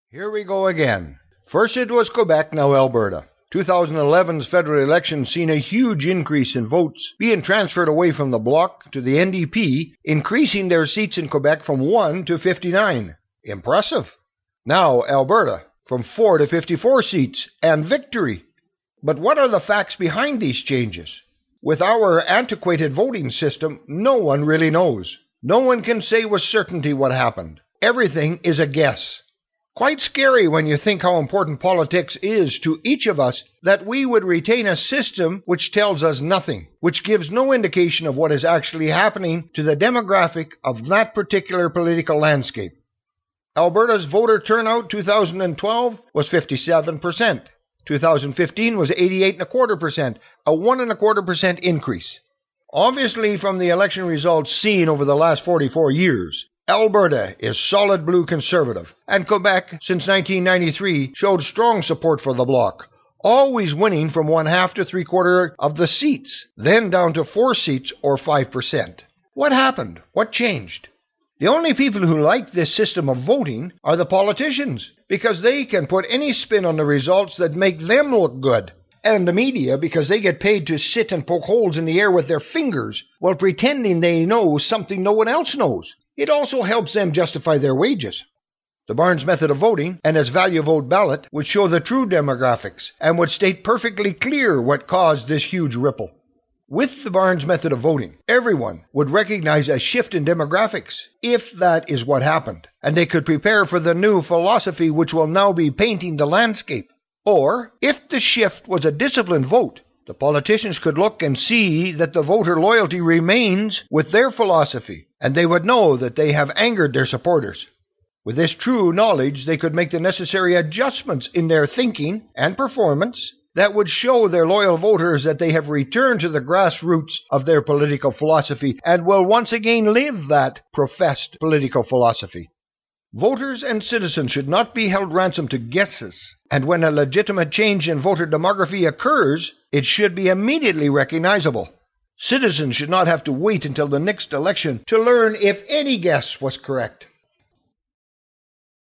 Here we go again. First it was Quebec, now Alberta. 2011's federal election seen a huge increase in votes being transferred away from the Bloc to the NDP, increasing their seats in Quebec from 1 to 59. Impressive. Now Alberta, from 4 to 54 seats, and victory. But what are the facts behind these changes? With our antiquated voting system, no one really knows. No one can say with certainty what happened. Everything is a guess. Quite scary when you think how important politics is to each of us, that we would retain a system which tells us nothing, which gives no indication of what is actually happening to the demographic of that particular political landscape. Alberta's voter turnout 2012 was 57%. 2015 was 88.25%, a 1.25% increase. Obviously, from the election results seen over the last 44 years, Alberta is solid blue conservative, and Quebec, since 1993, showed strong support for the Bloc, always winning from 1/2 to 3/4 of the seats, then down to 4 seats or 5%. What happened? What changed? The only people who like this system of voting are the politicians, because they can put any spin on the results that make them look good, and the media because they get paid to sit and poke holes in the air with their fingers while pretending they know something no one else knows. It also helps them justify their wages. The Barnes method of voting and its value vote ballot would show the true demographics and would state perfectly clear what caused this huge ripple. With the Barnes method of voting, everyone would recognize a shift in demographics, if that is what happened, and they could prepare for the new philosophy which will now be painting the landscape. Or, if the shift was a disciplined vote, the politicians could look and see that the voter loyalty remains with their philosophy, and they would know that they have angered their supporters. With this true knowledge, they could make the necessary adjustments in their thinking and performance that would show their loyal voters that they have returned to the grassroots of their political philosophy and will once again live that professed political philosophy. Voters and citizens should not be held ransom to guesses, and when a legitimate change in voter demography occurs, it should be immediately recognizable. Citizens should not have to wait until the next election to learn if any guess was correct.